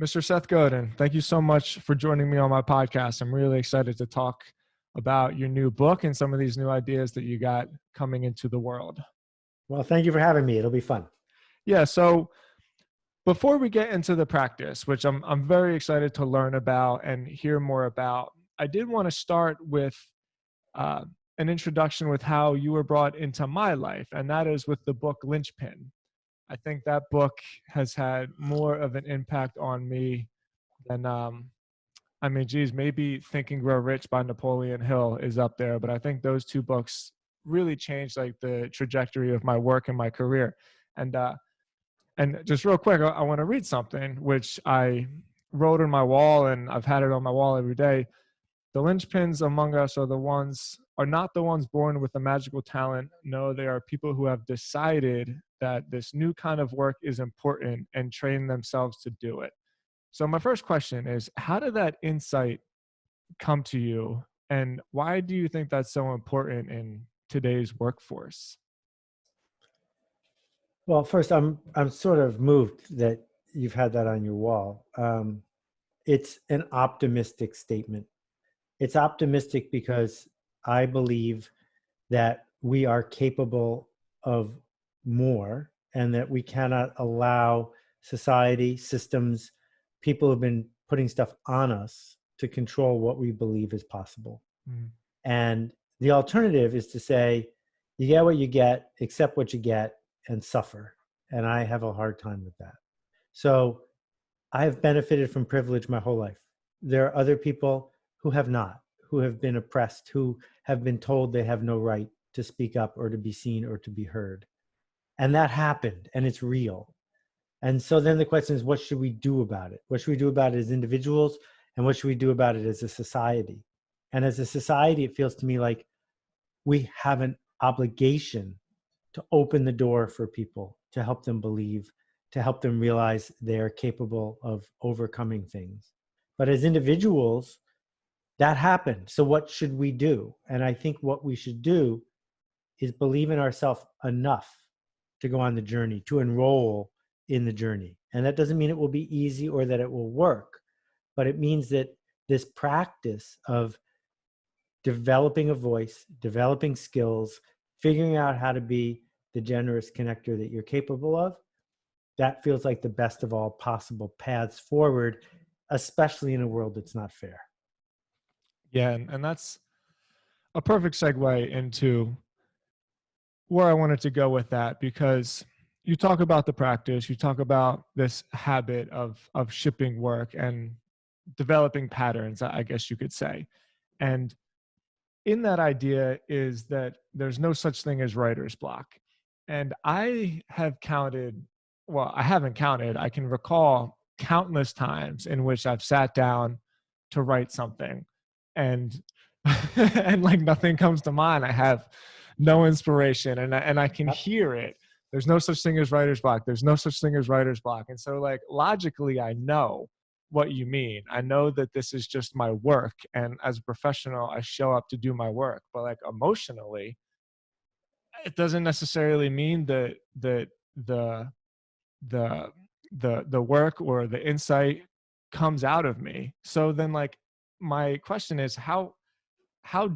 Mr. Seth Godin, thank you so much for joining me on my podcast. I'm really excited to talk about your new book and some of these new ideas that you got coming into the world. Well, thank you for having me. It'll be fun. Yeah, so before we get into the practice, which I'm very excited to learn about and hear more about, I did want to start with uh, an introduction with how you were brought into my life, and that is with the book Linchpin. I think that book has had more of an impact on me than, maybe Think and Grow Rich by Napoleon Hill is up there, but I think those two books really changed like the trajectory of my work and my career. And just real quick, I want to read something which I wrote on my wall, and I've had it on my wall every day. The linchpins among us are not the ones born with a magical talent. No, they are people who have decided that this new kind of work is important and train themselves to do it. So my first question is, how did that insight come to you? And why do you think that's so important in today's workforce? Well, first, I'm sort of moved that you've had that on your wall. It's an optimistic statement. It's optimistic because I believe that we are capable of more and that we cannot allow society, systems, people who've been putting stuff on us to control what we believe is possible. Mm. And the alternative is to say, you get what you get, accept what you get, and suffer. And I have a hard time with that. So I have benefited from privilege my whole life. There are other people who have not, who have been oppressed, who have been told they have no right to speak up or to be seen or to be heard. And that happened, and it's real. And so then the question is, what should we do about it? What should we do about it as individuals? And what should we do about it as a society? And as a society, it feels to me like we have an obligation to open the door for people, to help them believe, to help them realize they're capable of overcoming things. But as individuals, that happened. So what should we do? And I think what we should do is believe in ourselves enough to go on the journey, to enroll in the journey. And that doesn't mean it will be easy or that it will work, but it means that this practice of developing a voice, developing skills, figuring out how to be the generous connector that you're capable of, that feels like the best of all possible paths forward, especially in a world that's not fair. Yeah, and that's a perfect segue into where I wanted to go with that, because you talk about the practice, you talk about this habit of shipping work and developing patterns, I guess you could say. And in that idea is that there's no such thing as writer's block. And I haven't counted, I can recall countless times in which I've sat down to write something and and like nothing comes to mind. I have no inspiration, and I can hear it. There's no such thing as writer's block. There's no such thing as writer's block. And so like logically, I know what you mean. I know that this is just my work. And as a professional, I show up to do my work. But like emotionally, it doesn't necessarily mean that the work or the insight comes out of me. So then like my question is, how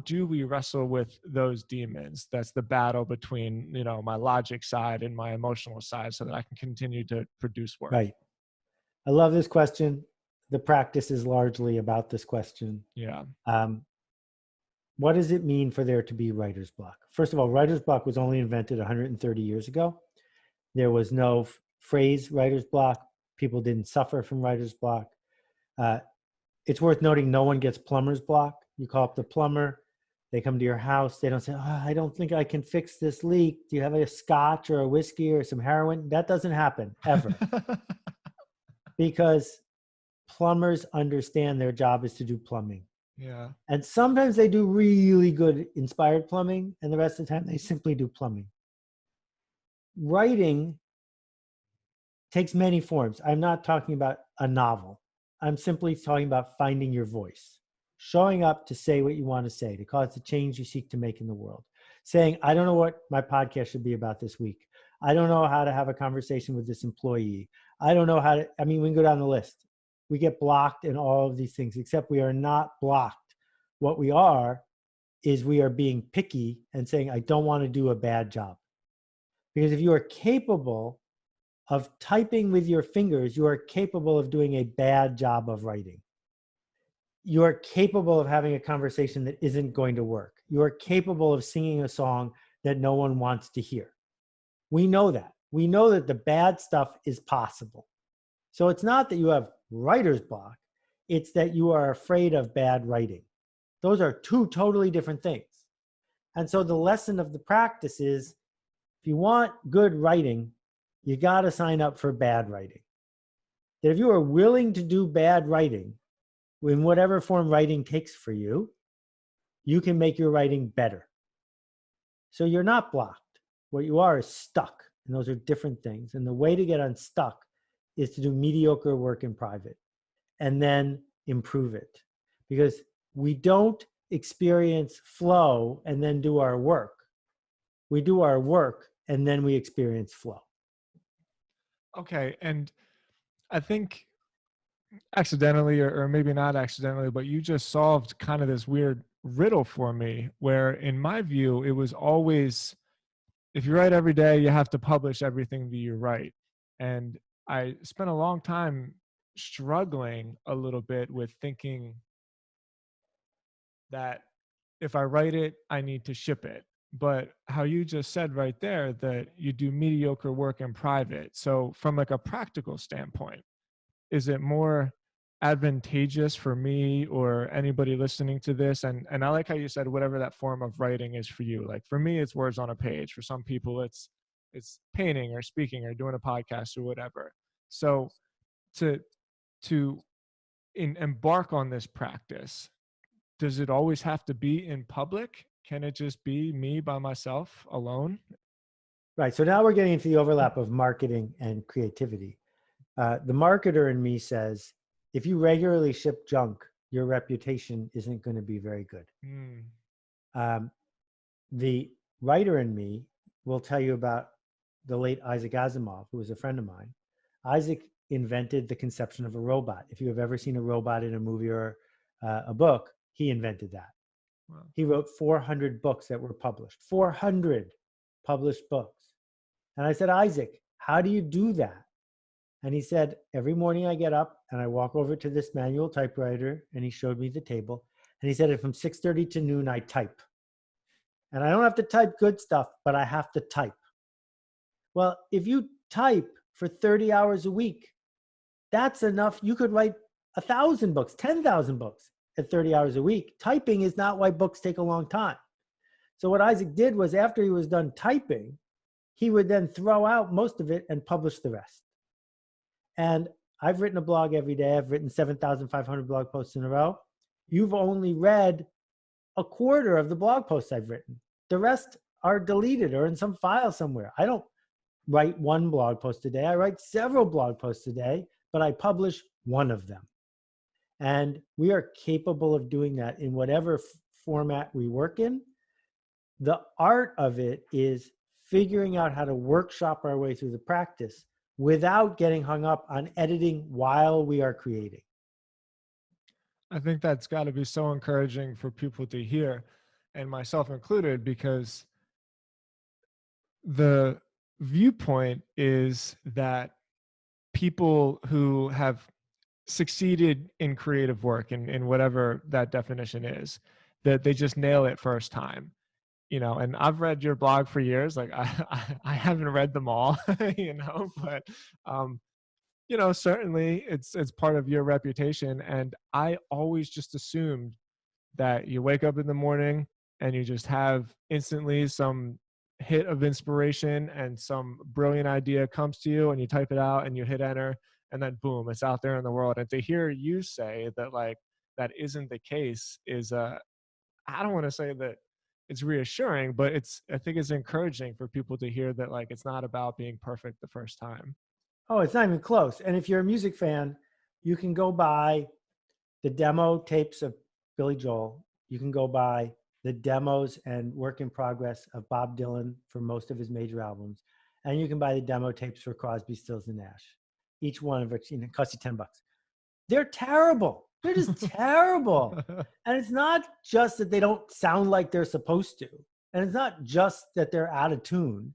do we wrestle with those demons? That's the battle between, my logic side and my emotional side, so that I can continue to produce work. Right. I love this question. The practice is largely about this question. Yeah. What does it mean for there to be writer's block? First of all, writer's block was only invented 130 years ago. There was no phrase writer's block. People didn't suffer from writer's block. It's worth noting no one gets plumber's block. You call up the plumber, they come to your house, they don't say, I don't think I can fix this leak. Do you have a scotch or a whiskey or some heroin? That doesn't happen, ever. Because plumbers understand their job is to do plumbing. Yeah. And sometimes they do really good inspired plumbing, and the rest of the time they simply do plumbing. Writing takes many forms. I'm not talking about a novel. I'm simply talking about finding your voice, showing up to say what you want to say, to cause the change you seek to make in the world. Saying, I don't know what my podcast should be about this week. I don't know how to have a conversation with this employee. I don't know how to, we can go down the list. we get blocked and all of these things, except we are not blocked. What we are is we are being picky and saying, I don't want to do a bad job. Because if you are capable of typing with your fingers, you are capable of doing a bad job of writing. You are capable of having a conversation that isn't going to work. You are capable of singing a song that no one wants to hear. We know that. We know that the bad stuff is possible. So it's not that you have writer's block, it's that you are afraid of bad writing. Those are two totally different things. And so the lesson of the practice is, if you want good writing, you got to sign up for bad writing. That if you are willing to do bad writing, in whatever form writing takes for you, you can make your writing better. So you're not blocked. What you are is stuck. And those are different things. And the way to get unstuck is to do mediocre work in private and then improve it. Because we don't experience flow and then do our work. We do our work and then we experience flow. Okay. And I think accidentally, or maybe not accidentally, but you just solved kind of this weird riddle for me, where in my view, it was always, if you write every day, you have to publish everything that you write. And I spent a long time struggling a little bit with thinking that if I write it, I need to ship it. But how you just said right there that you do mediocre work in private. So from like a practical standpoint, is it more advantageous for me or anybody listening to this? And I like how you said whatever that form of writing is for you. Like for me, it's words on a page. For some people, it's painting or speaking or doing a podcast or whatever. So to embark on this practice, does it always have to be in public? Can it just be me by myself alone? Right. So now we're getting into the overlap of marketing and creativity. The marketer in me says, if you regularly ship junk, your reputation isn't going to be very good. The writer in me will tell you about the late Isaac Asimov, who was a friend of mine. Isaac invented the conception of a robot. If you have ever seen a robot in a movie or a book, he invented that. Wow. He wrote 400 books that were published, 400 published books. And I said, Isaac, how do you do that? And he said, every morning I get up and I walk over to this manual typewriter, and he showed me the table. And he said, from 6:30 to noon, I type. And I don't have to type good stuff, but I have to type. Well, if you type for 30 hours a week, that's enough. You could write 1,000 books, 10,000 books at 30 hours a week. Typing is not why books take a long time. So what Isaac did was, after he was done typing, he would then throw out most of it and publish the rest. And I've written a blog every day. I've written 7,500 blog posts in a row. You've only read a quarter of the blog posts I've written. The rest are deleted or in some file somewhere. I don't write one blog post a day. I write several blog posts a day, but I publish one of them. And we are capable of doing that in whatever format we work in. The art of it is figuring out how to workshop our way through the practice without getting hung up on editing while we are creating. I think that's got to be so encouraging for people to hear, and myself included, because the viewpoint is that people who have succeeded in creative work, in whatever that definition is, that they just nail it first time. And I've read your blog for years. Like I haven't read them all, but certainly it's part of your reputation. And I always just assumed that you wake up in the morning and you just have instantly some hit of inspiration and some brilliant idea comes to you and you type it out and you hit enter and then boom, it's out there in the world. And to hear you say that like that isn't the case is I don't want to say that it's reassuring, but I think it's encouraging for people to hear that like it's not about being perfect the first time. Oh, it's not even close. And if you're a music fan, you can go buy the demo tapes of Billy Joel. You can go buy the demos and work in progress of Bob Dylan for most of his major albums. And you can buy the demo tapes for Crosby, Stills, and Nash. Each one of which costs you $10. They're terrible. They're just terrible. And it's not just that they don't sound like they're supposed to. And it's not just that they're out of tune.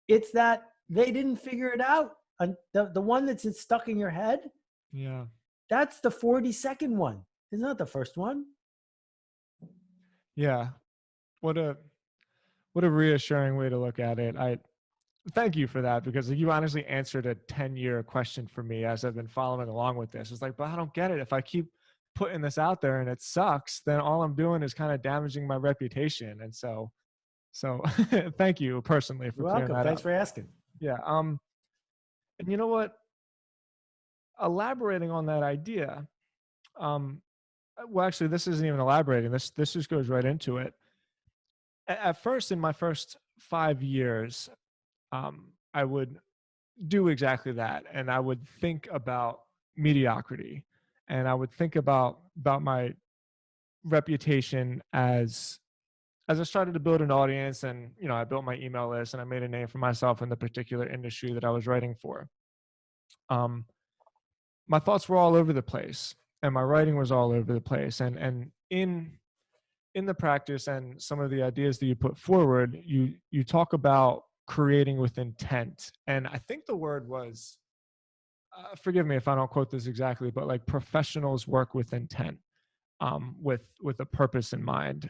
It's that they didn't figure it out. And the one that's stuck in your head, Yeah. that's the 40-second one. It's not the first one. Yeah. What a reassuring way to look at it. I thank you for that, because you honestly answered a 10-year question for me as I've been following along with this. It's like, but I don't get it. If I keep putting this out there and it sucks, then all I'm doing is kind of damaging my reputation. And so thank you personally for You're clearing welcome. that Thanks up. for asking. Yeah. And you know what? Elaborating on that idea, well, actually, this isn't even elaborating. This just goes right into it. At first, in my first 5 years, I would do exactly that, and I would think about mediocrity, and I would think about my reputation as I started to build an audience, and I built my email list, and I made a name for myself in the particular industry that I was writing for. My thoughts were all over the place, and my writing was all over the place, and in the practice and some of the ideas that you put forward, you talk about creating with intent. And I think the word was, forgive me if I don't quote this exactly, but like professionals work with intent, with a purpose in mind.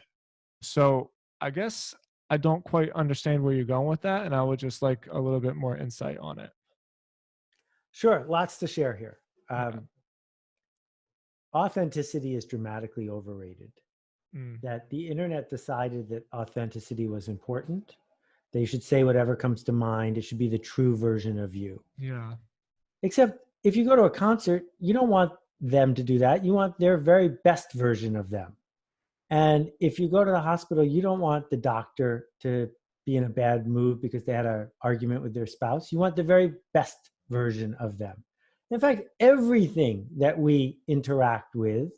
So I guess I don't quite understand where you're going with that, and I would just like a little bit more insight on it. Sure. Lots to share here. Yeah. Authenticity is dramatically overrated. Mm. That the internet decided that authenticity was important. They should say whatever comes to mind. It should be the true version of you. Yeah. Except if you go to a concert, you don't want them to do that. You want their very best version of them. And if you go to the hospital, you don't want the doctor to be in a bad mood because they had an argument with their spouse. You want the very best version of them. In fact, everything that we interact with,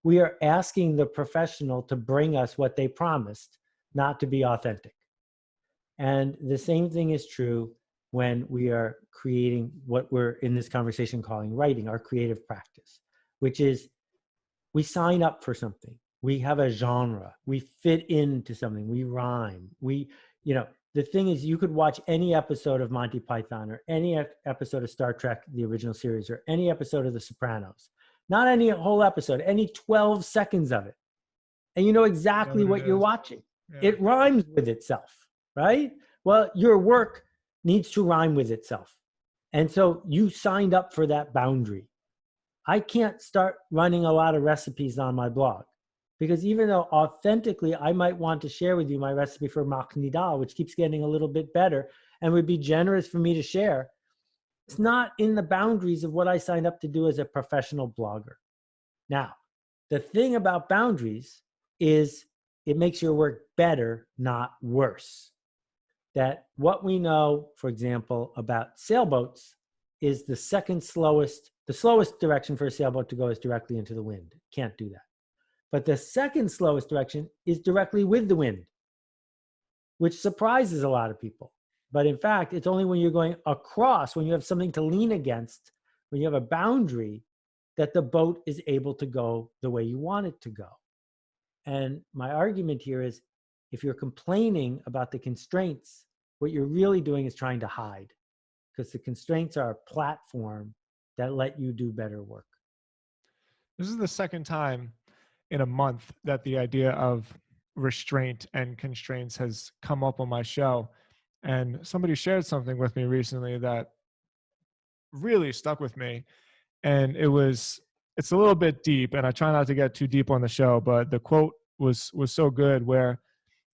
we are asking the professional to bring us what they promised, not to be authentic. And the same thing is true when we are creating what we're in this conversation calling writing, our creative practice, which is we sign up for something. We have a genre. We fit into something. We rhyme. The thing is, you could watch any episode of Monty Python or any episode of Star Trek, the original series, or any episode of The Sopranos. Not any whole episode, any 12 seconds of it. And you know exactly what you're watching. Yeah. It rhymes with itself, right? Well, your work needs to rhyme with itself. And so you signed up for that boundary. I can't start running a lot of recipes on my blog because even though authentically I might want to share with you my recipe for makhni dal, which keeps getting a little bit better and would be generous for me to share, it's not in the boundaries of what I signed up to do as a professional blogger. Now, the thing about boundaries is it makes your work better, not worse. That what we know, for example, about sailboats is the slowest direction for a sailboat to go is directly into the wind. Can't do that. But the second slowest direction is directly with the wind, which surprises a lot of people. But in fact, it's only when you're going across, when you have something to lean against, when you have a boundary, that the boat is able to go the way you want it to go. And my argument here is, if you're complaining about the constraints, what you're really doing is trying to hide, because the constraints are a platform that let you do better work. This is the second time in a month that the idea of restraint and constraints has come up on my show. And somebody shared something with me recently that really stuck with me. And it's a little bit deep, and I try not to get too deep on the show, but the quote was so good, where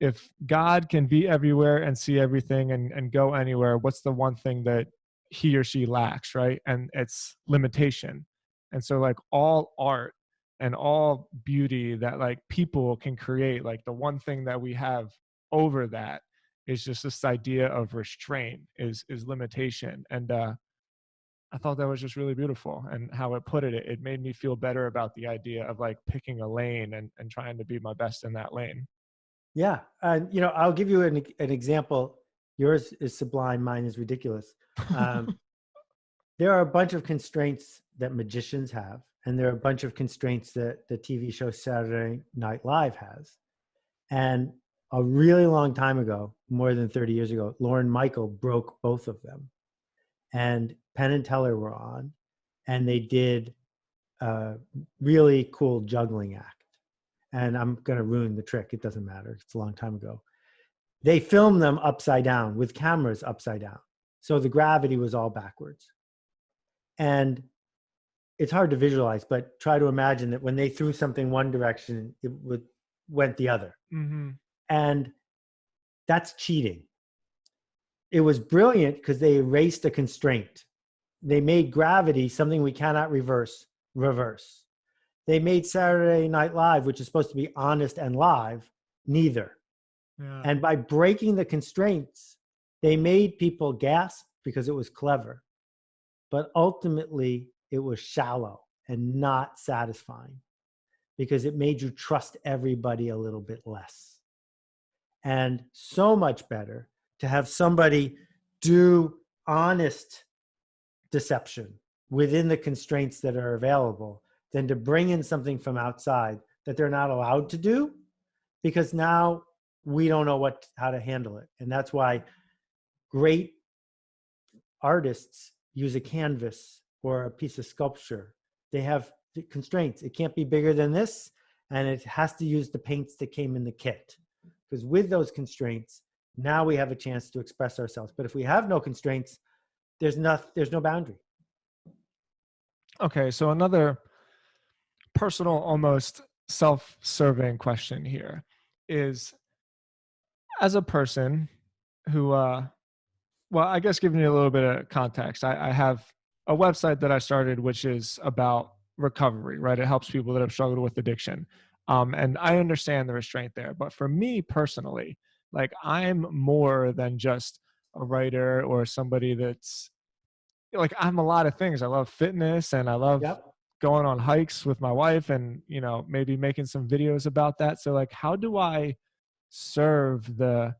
if God can be everywhere and see everything and go anywhere, what's the one thing that he or she lacks, right? And it's limitation. And so like all art and all beauty that like people can create, like the one thing that we have over that is just this idea of restraint, is limitation. And I thought that was just really beautiful, and how it put it made me feel better about the idea of like picking a lane and trying to be my best in that lane. Yeah. And, I'll give you an example. Yours is sublime. Mine is ridiculous. There are a bunch of constraints that magicians have, and there are a bunch of constraints that the TV show Saturday Night Live has. And a really long time ago, more than 30 years ago, Lauren Michael broke both of them. And Penn and Teller were on, and they did a really cool juggling act. And I'm going to ruin the trick. It doesn't matter. It's a long time ago. They filmed them upside down with cameras upside down. So the gravity was all backwards. And it's hard to visualize, but try to imagine that when they threw something one direction, it went the other. Mm-hmm. And that's cheating. It was brilliant because they erased a constraint. They made gravity something we cannot reverse. They made Saturday Night Live, which is supposed to be honest and live, neither. Yeah. And by breaking the constraints, they made people gasp because it was clever. But ultimately, it was shallow and not satisfying because it made you trust everybody a little bit less. And so much better to have somebody do honest deception within the constraints that are available than to bring in something from outside that they're not allowed to do, because now we don't know how to handle it. And that's why great artists use a canvas or a piece of sculpture. They have constraints. It can't be bigger than this, and it has to use the paints that came in the kit. Because with those constraints, now we have a chance to express ourselves. But if we have no constraints, there's no boundary. Okay, so another personal, almost self-serving question here is, as a person who, well, I guess giving you a little bit of context, I have a website that I started, which is about recovery, right? It helps people that have struggled with addiction. And I understand the restraint there. But for me personally, like, I'm more than just a writer or somebody that's like, I'm a lot of things. I love fitness, and I love going on hikes with my wife, and, you know, maybe making some videos about that. So like, how do I serve the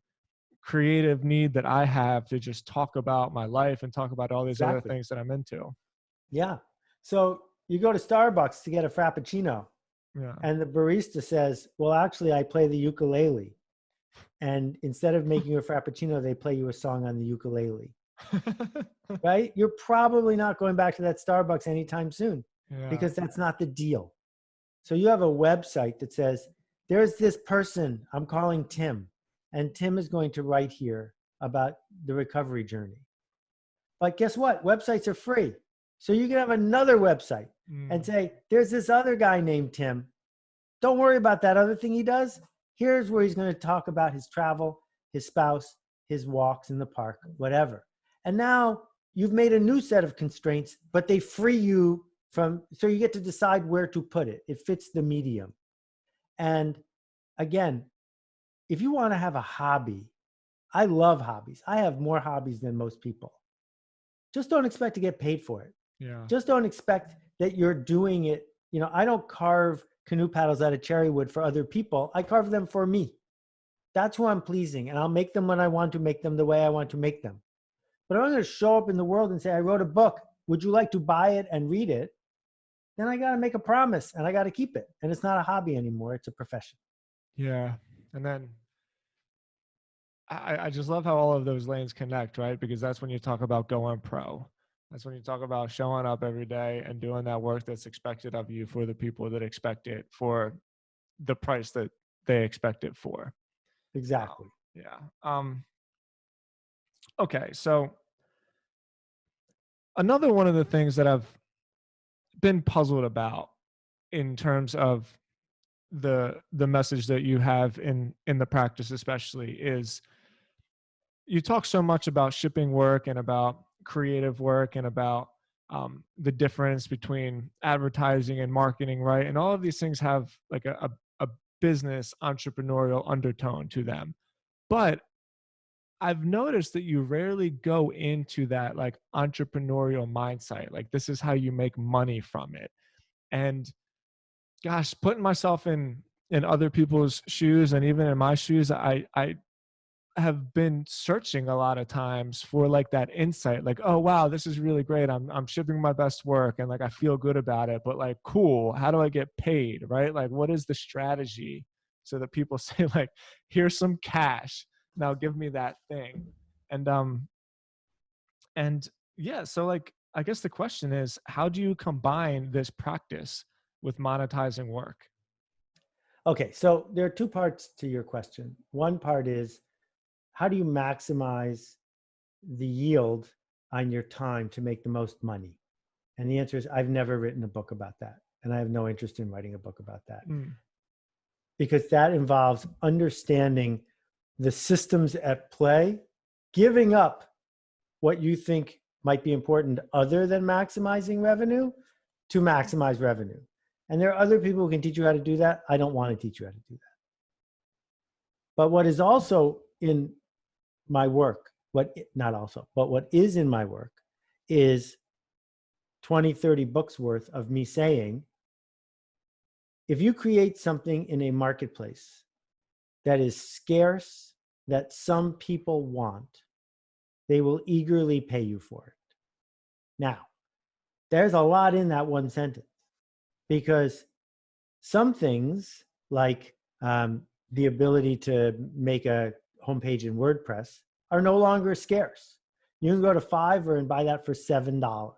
creative need that I have to just talk about my life and talk about all these other things that I'm into? Yeah. So you go to Starbucks to get a Frappuccino, and the barista says, well, actually, I play the ukulele. And instead of making you a Frappuccino, they play you a song on the ukulele. Right? You're probably not going back to that Starbucks anytime soon, because that's not the deal. So you have a website that says, there's this person I'm calling Tim, and Tim is going to write here about the recovery journey. But guess what? Websites are free. So you can have another website and say, there's this other guy named Tim. Don't worry about that other thing he does. Here's where he's going to talk about his travel, his spouse, his walks in the park, whatever. And now you've made a new set of constraints, but they free you from, so you get to decide where to put it. It fits the medium. And again, if you want to have a hobby, I love hobbies. I have more hobbies than most people. Just don't expect to get paid for it. Yeah. Just don't expect that you're doing it. You know, I don't carve canoe paddles out of cherry wood for other people. I carve them for me. That's who I'm pleasing. And I'll make them when I want to make them, the way I want to make them. But if I'm going to show up in the world and say, I wrote a book, would you like to buy it and read it? Then I got to make a promise, and I got to keep it. And it's not a hobby anymore. It's a profession. Yeah. And then I just love how all of those lanes connect, right? Because that's when you talk about going pro. That's when you talk about showing up every day and doing that work that's expected of you for the people that expect it, for the price that they expect it for. Exactly. Okay. So another one of the things that I've been puzzled about in terms of the message that you have in the practice, especially, is you talk so much about shipping work and about creative work and about the difference between advertising and marketing, right? And all of these things have like a business entrepreneurial undertone to them. But I've noticed that you rarely go into that like entrepreneurial mindset. Like, this is how you make money from it. And gosh, putting myself in other people's shoes and even in my shoes, I have been searching a lot of times for like that insight, like, oh wow, this is really great. I'm shipping my best work and like I feel good about it, but like, cool, how do I get paid? Right? Like, what is the strategy so that people say like, here's some cash. Now give me that thing. And and yeah, so like I guess the question is, how do you combine this practice with monetizing work? Okay, so there are two parts to your question. One part is, how do you maximize the yield on your time to make the most money? And the answer is, I've never written a book about that. And I have no interest in writing a book about that, Mm, because that involves understanding the systems at play, giving up what you think might be important other than maximizing revenue to maximize revenue. And there are other people who can teach you how to do that. I don't want to teach you how to do that. But what is also in my work, not also, but what is in my work is 20, 30 books worth of me saying, if you create something in a marketplace that is scarce, that some people want, they will eagerly pay you for it. Now, there's a lot in that one sentence, because some things like the ability to make a homepage in WordPress are no longer scarce. You can go to Fiverr and buy that for $7.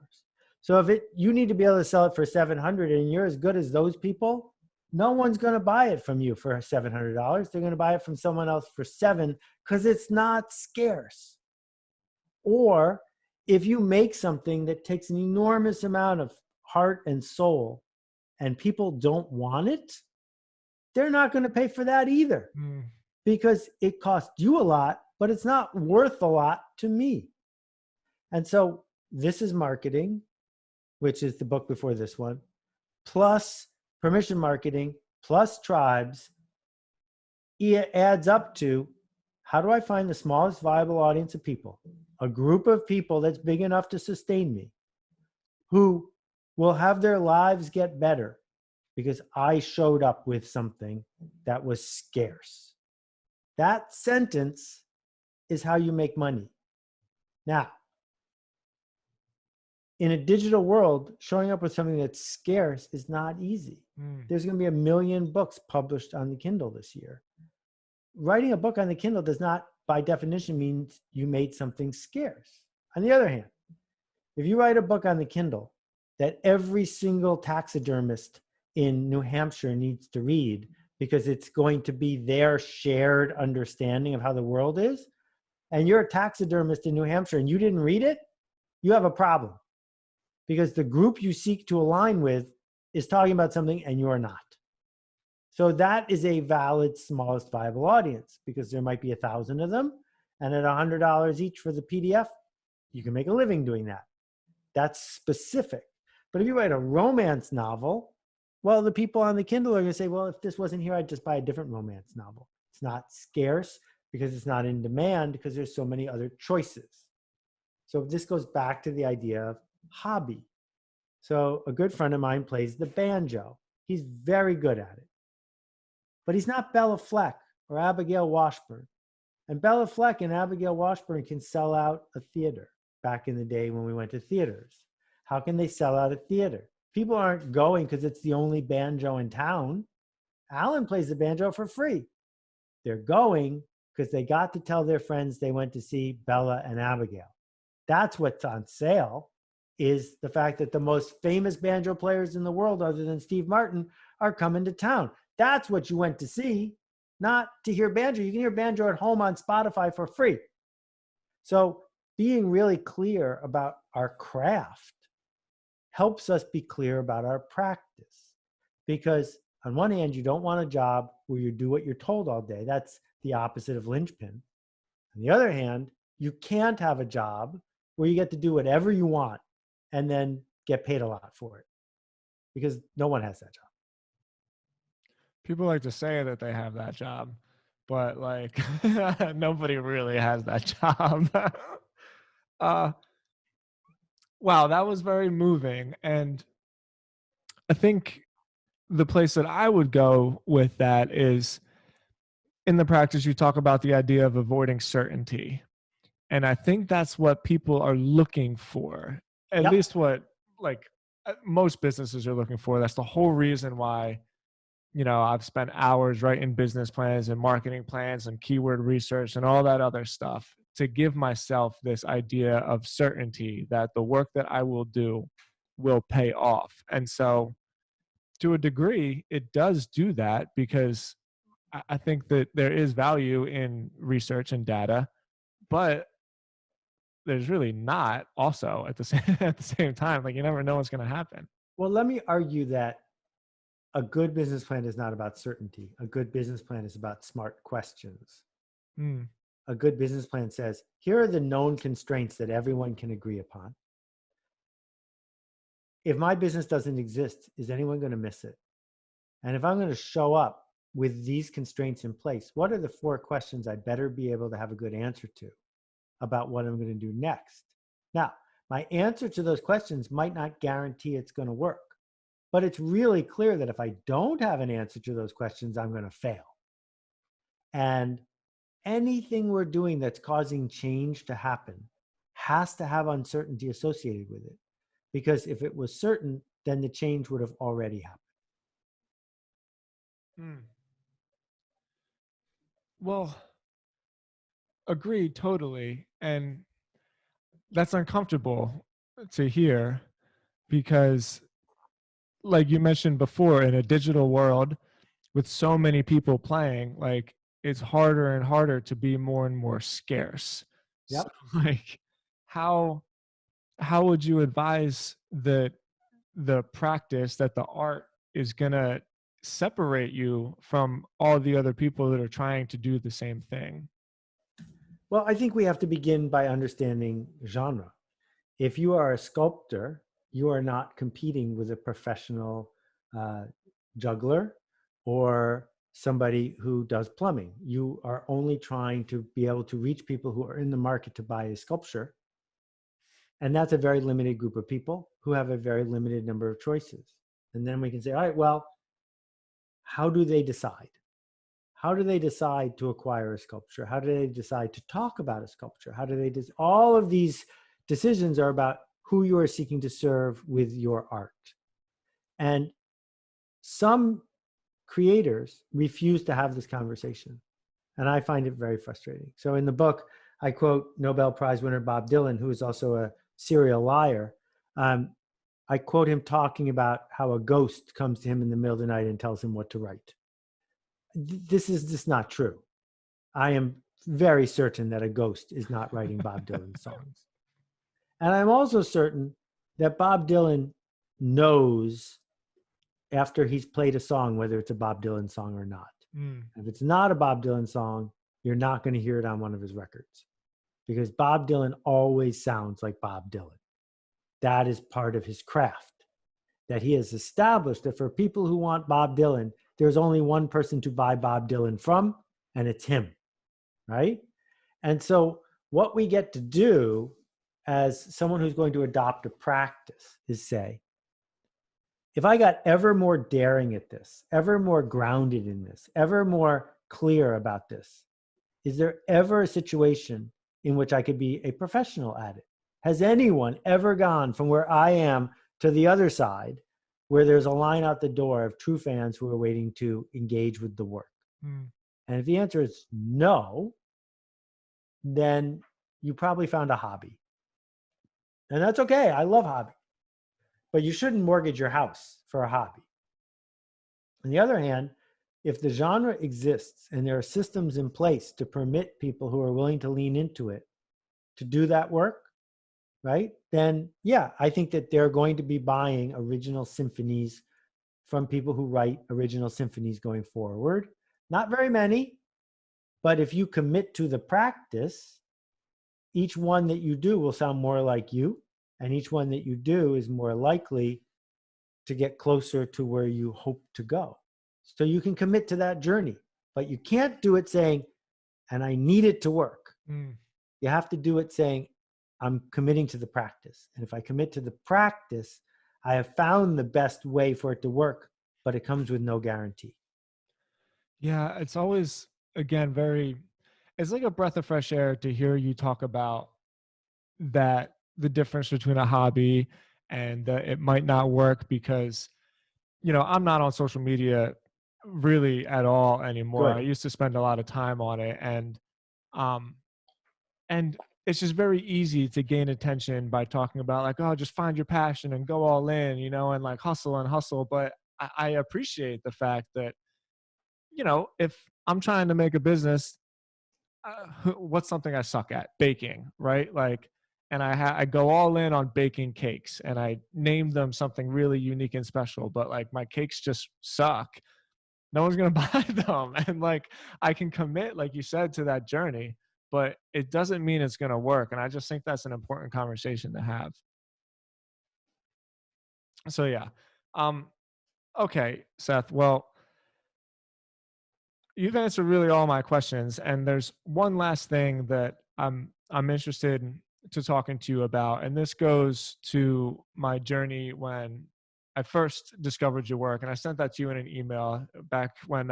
So if you need to be able to sell it for $700 and you're as good as those people, no one's going to buy it from you for $700. They're going to buy it from someone else for $7, because it's not scarce. Or if you make something that takes an enormous amount of heart and soul and people don't want it, they're not going to pay for that either, mm, because it cost you a lot, but it's not worth a lot to me. And so this is marketing, which is the book before this one, plus permission marketing, plus tribes. It adds up to, how do I find the smallest viable audience of people, a group of people that's big enough to sustain me, who will have their lives get better because I showed up with something that was scarce. That sentence is how you make money. Now, in a digital world, showing up with something that's scarce is not easy. mm. There's going to be 1 million books published on the Kindle this year. Writing a book on the Kindle does not, by definition, mean you made something scarce. On the other hand, if you write a book on the Kindle that every single taxidermist in New Hampshire needs to read because it's going to be their shared understanding of how the world is, and you're a taxidermist in New Hampshire and you didn't read it, you have a problem, because the group you seek to align with is talking about something and you're not. So that is a valid smallest viable audience, because there might be 1,000 of them, and at $100 each for the PDF, you can make a living doing that. That's specific. But if you write a romance novel, well, the people on the Kindle are going to say, well, if this wasn't here, I'd just buy a different romance novel. It's not scarce because it's not in demand, because there's so many other choices. So this goes back to the idea of hobby. So a good friend of mine plays the banjo. He's very good at it. But he's not Bella Fleck or Abigail Washburn. And Bella Fleck and Abigail Washburn can sell out a theater back in the day when we went to theaters. How can they sell out a theater? People aren't going because it's the only banjo in town. Alan plays the banjo for free. They're going because they got to tell their friends they went to see Bella and Abigail. That's what's on sale, is the fact that the most famous banjo players in the world, other than Steve Martin, are coming to town. That's what you went to see, not to hear banjo. You can hear banjo at home on Spotify for free. So being really clear about our craft helps us be clear about our practice. Because on one hand, you don't want a job where you do what you're told all day. That's the opposite of linchpin. On the other hand, you can't have a job where you get to do whatever you want and then get paid a lot for it, because no one has that job. People like to say that they have that job, but like nobody really has that job. uh, wow, that was very moving. And I think the place that I would go with that is in the practice, you talk about the idea of avoiding certainty. And I think that's what people are looking for, at Yep. least what like most businesses are looking for. That's the whole reason why, I've spent hours writing business plans and marketing plans and keyword research and all that other stuff to give myself this idea of certainty that the work that I will do will pay off. And so, to a degree, it does do that because I think that there is value in research and data, but there's really not also at the same at the same time. Like you never know what's going to happen. Well, let me argue that a good business plan is not about certainty. A good business plan is about smart questions. Mm, A good business plan says, here are the known constraints that everyone can agree upon. If my business doesn't exist, is anyone going to miss it? And if I'm going to show up with these constraints in place, what are the 4 questions I better be able to have a good answer to about what I'm going to do next? Now, my answer to those questions might not guarantee it's going to work, but it's really clear that if I don't have an answer to those questions, I'm going to fail. And anything we're doing that's causing change to happen has to have uncertainty associated with it. Because if it was certain, then the change would have already happened. mm. Well, agreed totally. And that's uncomfortable to hear because, like you mentioned before, in a digital world with so many people playing, like it's harder and harder to be more and more scarce. So, Yep. like, how would you advise the practice that the art is gonna separate you from all the other people that are trying to do the same thing? Well, I think we have to begin by understanding genre. If you are a sculptor, you are not competing with a professional juggler or somebody who does plumbing. You are only trying to be able to reach people who are in the market to buy a sculpture. And that's a very limited group of people who have a very limited number of choices. And then we can say, all right, well, how do they decide? How do they decide to acquire a sculpture? How do they decide to talk about a sculpture? How do they all of these decisions are about who you are seeking to serve with your art. And some creators refuse to have this conversation. And I find it very frustrating. So in the book, I quote Nobel Prize winner Bob Dylan, who is also a serial liar. I quote him talking about how a ghost comes to him in the middle of the night and tells him what to write. This is just not true. I am very certain that a ghost is not writing Bob Dylan songs. And I'm also certain that Bob Dylan knows after he's played a song whether it's a Bob Dylan song or not. Mm. If it's not a Bob Dylan song, you're not going to hear it on one of his records because Bob Dylan always sounds like Bob Dylan. That is part of his craft, that he has established that for people who want Bob Dylan, there's only one person to buy Bob Dylan from, and it's him, right? And so what we get to do as someone who's going to adopt a practice is say, if I got ever more daring at this, ever more grounded in this, ever more clear about this, is there ever a situation in which I could be a professional at it? Has anyone ever gone from where I am to the other side where there's a line out the door of true fans who are waiting to engage with the work? Mm. And if the answer is no, then you probably found a hobby. And that's okay. I love hobby. But you shouldn't mortgage your house for a hobby. On the other hand, if the genre exists and there are systems in place to permit people who are willing to lean into it to do that work, right? Then, yeah, I think that they're going to be buying original symphonies from people who write original symphonies going forward. Not very many, but if you commit to the practice, each one that you do will sound more like you, and each one that you do is more likely to get closer to where you hope to go. So you can commit to that journey, but you can't do it saying, and I need it to work. Mm. You have to do it saying, I'm committing to the practice. And if I commit to the practice, I have found the best way for it to work, but it comes with no guarantee. Yeah, it's always again, it's like a breath of fresh air to hear you talk about that, the difference between a hobby and it might not work because, I'm not on social media really at all anymore. I Good. used to spend a lot of time on it, um, and it's just very easy to gain attention by talking about like, oh, just find your passion and go all in, and like hustle and hustle. But I appreciate the fact that, if I'm trying to make a business, what's something I suck at? Baking, right? Like, and I go all in on baking cakes, and I name them something really unique and special, but like my cakes just suck. No one's gonna buy them, and like I can commit, like you said, to that journey, but it doesn't mean it's gonna work. And I just think that's an important conversation to have. So yeah, um, okay, Seth. Well, you've answered really all my questions, and there's one last thing that I'm interested to talking to you about, and this goes to my journey when I first discovered your work, and I sent that to you in an email back when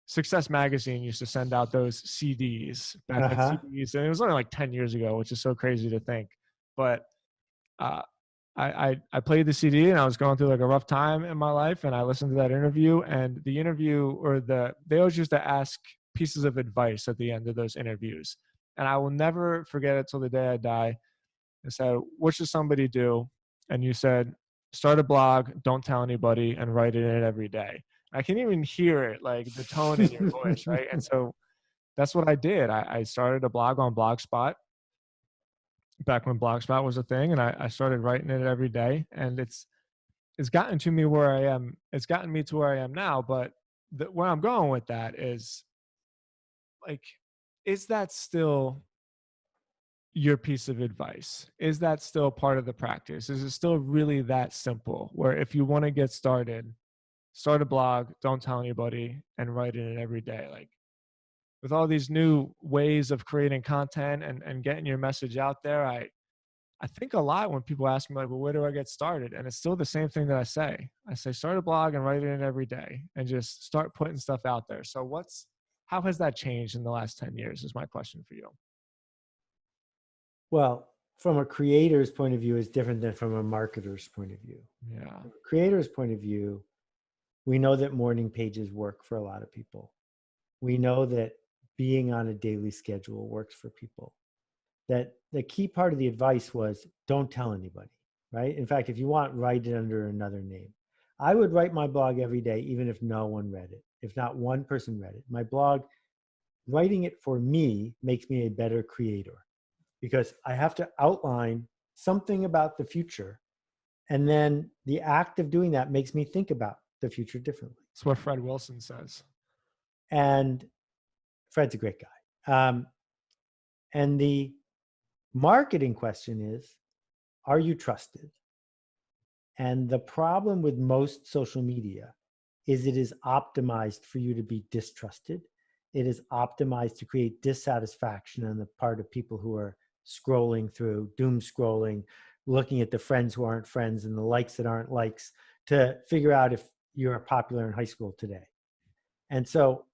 Success Magazine used to send out those CDs back when Uh-huh. CDs, and it was only like 10 years ago, which is so crazy to think. But uh, I played the CD, and I was going through like a rough time in my life, and I listened to that interview, and the interview, they always used to ask pieces of advice at the end of those interviews. And I will never forget it till the day I die. I said, what should somebody do? And you said, start a blog, don't tell anybody, and write it in it every day. I can even hear it, like the tone in your voice, right? And so that's what I did. I started a blog on Blogspot back when Blogspot was a thing, and I started writing it every day. And it's gotten to me where I am. It's gotten me to where I am now. But where I'm going with that is like, is that still your piece of advice? Is that still part of the practice? Is it still really that simple? Where if you want to get started, start a blog, don't tell anybody, and write in it every day. Like, with all these new ways of creating content and getting your message out there, I think a lot when people ask me like, well, where do I get started? And it's still the same thing that I say. I say, start a blog and write it in every day and just start putting stuff out there. So how has that changed in the last 10 years is my question for you. Well, from a creator's point of view is different than from a marketer's point of view. Yeah. From a creator's point of view, we know that morning pages work for a lot of people. We know that being on a daily schedule works for people. That the key part of the advice was don't tell anybody, right? In fact, if you want, write it under another name. I would write my blog every day, even if no one read it, if not one person read it. My blog, writing it for me makes me a better creator because I have to outline something about the future. And then the act of doing that makes me think about the future differently. That's what Fred Wilson says. And Fred's a great guy. And the marketing question is, are you trusted? And the problem with most social media is it is optimized for you to be distrusted. It is optimized to create dissatisfaction on the part of people who are scrolling through, doom scrolling, looking at the friends who aren't friends and the likes that aren't likes to figure out if you're popular in high school today. And so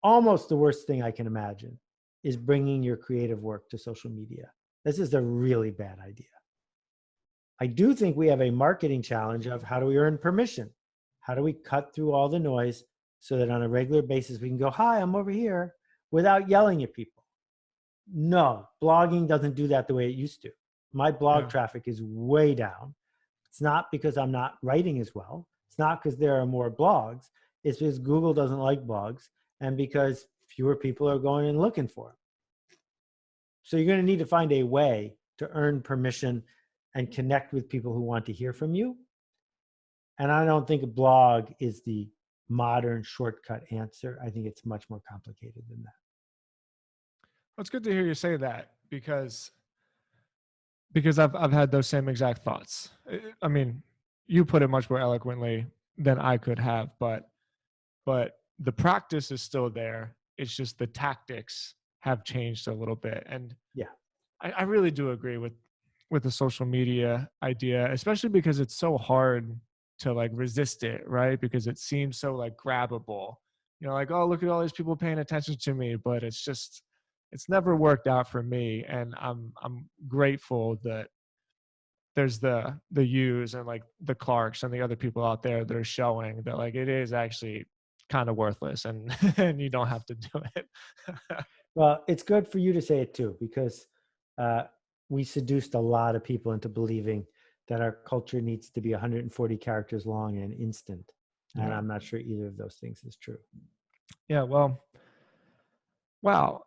almost the worst thing I can imagine is bringing your creative work to social media. This is a really bad idea. I do think we have a marketing challenge of how do we earn permission? How do we cut through all the noise so that on a regular basis we can go, hi, I'm over here, without yelling at people? No, blogging doesn't do that the way it used to. My blog traffic is way down. It's not because I'm not writing as well. It's not because there are more blogs. It's because Google doesn't like blogs and because fewer people are going and looking for them. So you're going to need to find a way to earn permission and connect with people who want to hear from you. And I don't think a blog is the modern shortcut answer. I think it's much more complicated than that. Well, it's good to hear you say that because I've had those same exact thoughts. I mean, you put it much more eloquently than I could have, but the practice is still there. It's just the tactics have changed a little bit. And yeah, I really do agree with the social media idea, especially because it's so hard to like resist it, right? Because it seems so like grabbable. like, oh, look at all these people paying attention to me, but it's never worked out for me. And I'm grateful that there's the yous and like the Clarks and the other people out there that are showing that like it is actually kind of worthless, and and you don't have to do it. Well, it's good for you to say it too, because uh, we seduced a lot of people into believing that our culture needs to be 140 characters long and instant. And Yeah. I'm not sure either of those things is true. Yeah. Well, wow.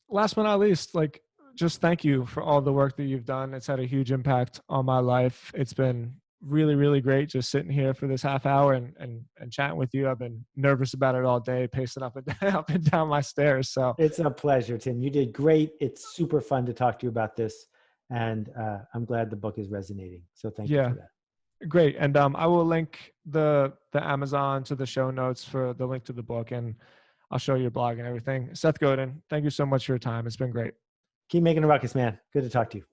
Last but not least, like, just thank you for all the work that you've done. It's had a huge impact on my life. It's been really, really great just sitting here for this half hour and chatting with you. I've been nervous about it all day, pacing up and down, up and down my stairs. So It's a pleasure, Tim. You did great. It's super fun to talk to you about this. And I'm glad the book is resonating. So thank you yeah, for that. great. And I will link the Amazon to the show notes for the link to the book, and I'll show your blog and everything. Seth Godin, thank you so much for your time. It's been great. Keep making a ruckus, man. Good to talk to you.